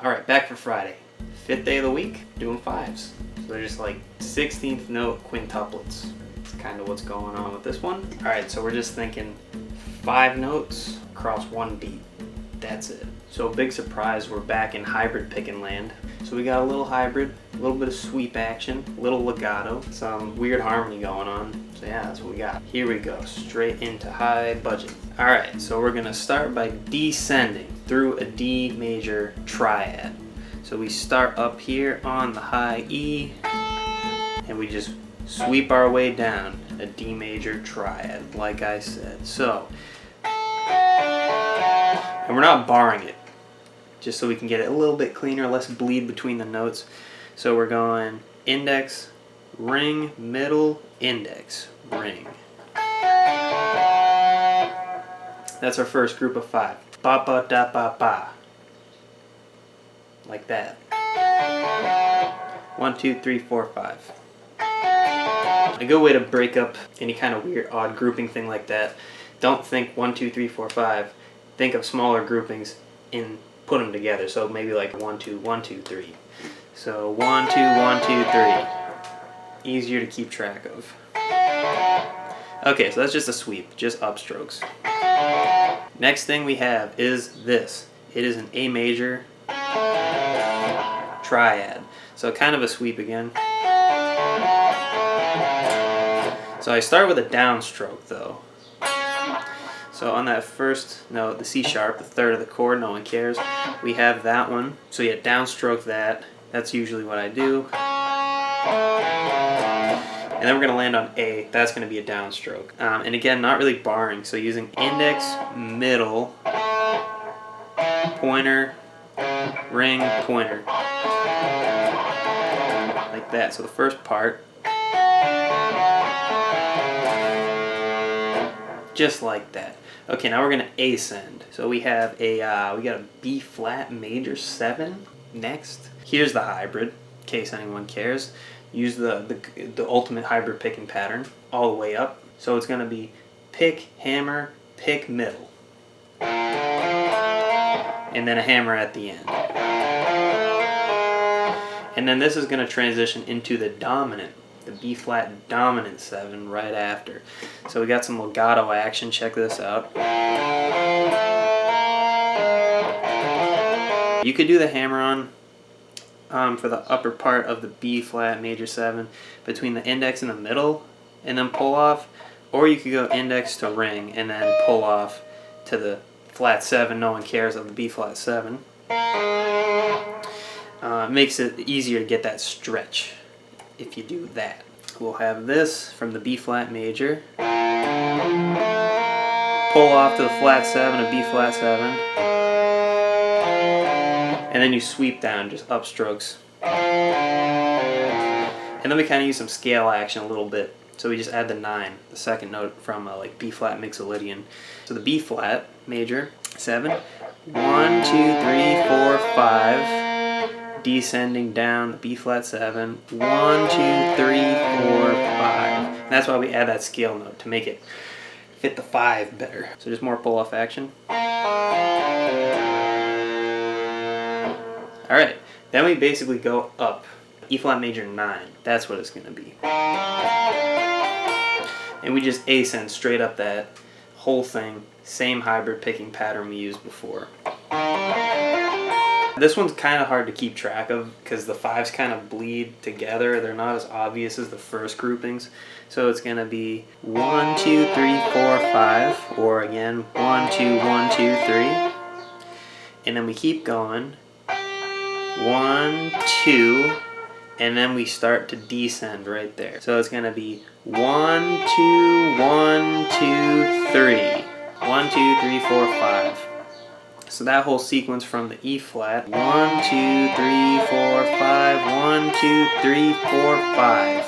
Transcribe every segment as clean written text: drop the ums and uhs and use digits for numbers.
Alright, back for Friday. 5th day of the week, doing fives. So they're just like 16th note quintuplets. That's kind of what's going on with this one. Alright, so we're just thinking 5 notes across one beat. That's it. So big surprise, we're back in hybrid picking land. So we got a little hybrid, a little bit of sweep action, a little legato, some weird harmony going on. So yeah, that's what we got. Here we go, straight into high budget. Alright, so we're gonna start by descending through a D major triad. So we start up here on the high E, and we just sweep our way down a D major triad, like I said. So, and we're not barring it, just so we can get it a little bit cleaner, less bleed between the notes. So we're going index, ring, middle, index, ring. That's our first group of 5. Ba ba da ba ba. Like that. 1, 2, 3, 4, 5. A good way to break up any kind of weird odd grouping thing like that. Don't think 1, 2, 3, 4, 5. Think of smaller groupings and put them together. So maybe like 1, 2, 1, 2, 3. So 1, 2, 1, 2, 3. Easier to keep track of. Okay, so that's just a sweep, just upstrokes. Next thing we have is this. It is an A major triad. So kind of a sweep again. So I start with a downstroke though. So on that first note, the C sharp, the third of the chord, no one cares, we have that one. So yeah, downstroke that. That's usually what I do. And then we're going to land on A. That's going to be a downstroke. And again, not really barring. So using index, middle, pointer, ring, pointer. Like that. So the first part. Just like that. Okay, now we're going to ascend. So we have we got a B flat major 7 next. Here's the hybrid, in case anyone cares. Use the ultimate hybrid picking pattern all the way up. So it's going to be pick, hammer, pick, middle. And then a hammer at the end. And then this is going to transition into the dominant, the B flat dominant 7 right after. So we got some legato action. Check this out. You could do the hammer on for the upper part of the B flat major 7 between the index and the middle and then pull off, or you could go index to ring and then pull off to the flat 7, no one cares, of the B flat 7. Makes it easier to get that stretch if you do that. We'll have this from the B flat major, pull off to the flat 7 of B flat 7. And then you sweep down, just upstrokes. And then we kind of use some scale action a little bit. So we just add the 9, the second note from like B flat mixolydian. So the B flat major 7, 1, 2, 3, 4, 5, descending down the B flat 7, 1, 2, 3, 4, 5. And that's why we add that scale note, to make it fit the 5 better. So just more pull off action. Alright, then we basically go up. E flat major 9, that's what it's going to be. And we just ascend straight up that whole thing, same hybrid picking pattern we used before. This one's kind of hard to keep track of because the 5s kind of bleed together. They're not as obvious as the first groupings. So it's going to be 1, 2, 3, 4, 5, or again 1, 2, 1, 2, 3. And then we keep going. 1, 2, and then we start to descend right there. So it's going to be 1, 2, 1, 2, 3. 1, 2, 3, 4, 5. So that whole sequence from the E flat. 1, 2, 3, 4, 5. 1, 2, 3, 4, 5.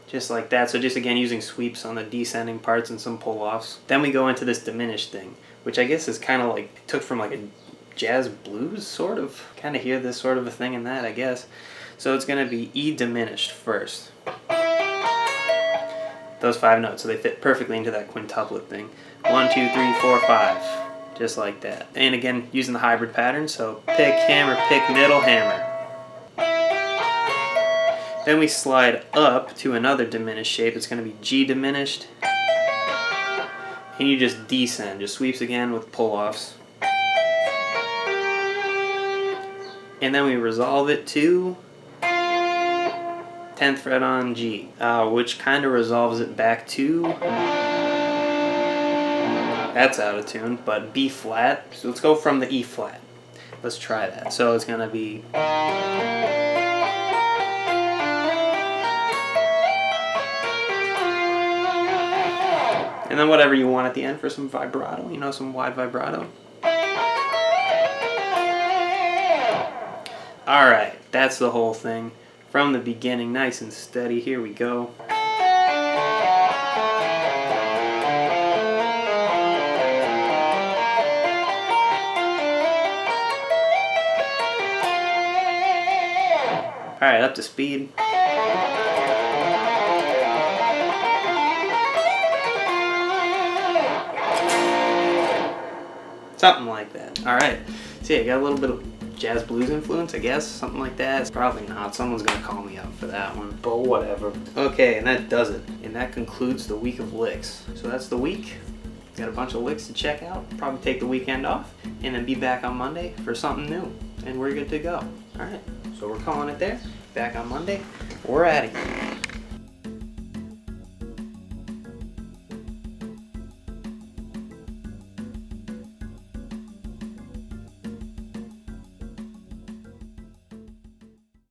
Just like that. So just again using sweeps on the descending parts and some pull-offs. Then we go into this diminished thing, which I guess is kind of like, took from like a jazz blues, sort of. Kind of hear this sort of a thing in that, I guess. So it's going to be E diminished first. those 5 notes, so they fit perfectly into that quintuplet thing. 1, 2, 3, 4, 5, just like that. And again, using the hybrid pattern, so pick, hammer, pick, middle, hammer. Then we slide up to another diminished shape. It's going to be G diminished. And you just descend, just sweeps again with pull-offs. And then we resolve it to 10th fret on G, which kind of resolves it back to, that's out of tune, but B flat. So let's go from the E flat. Let's try that. So it's going to be, and then whatever you want at the end for some vibrato, you know, some wide vibrato. Alright, that's the whole thing. From the beginning, nice and steady. Here we go. Alright, up to speed. Something like that. Alright. See, I got a little bit of jazz blues influence, I guess. Something like that. It's probably not. Someone's going to call me up for that one. But whatever. Okay, and that does it. And that concludes the week of licks. So that's the week. Got a bunch of licks to check out. Probably take the weekend off. And then be back on Monday for something new. And we're good to go. Alright. So we're calling it there. Back on Monday. We're out of here.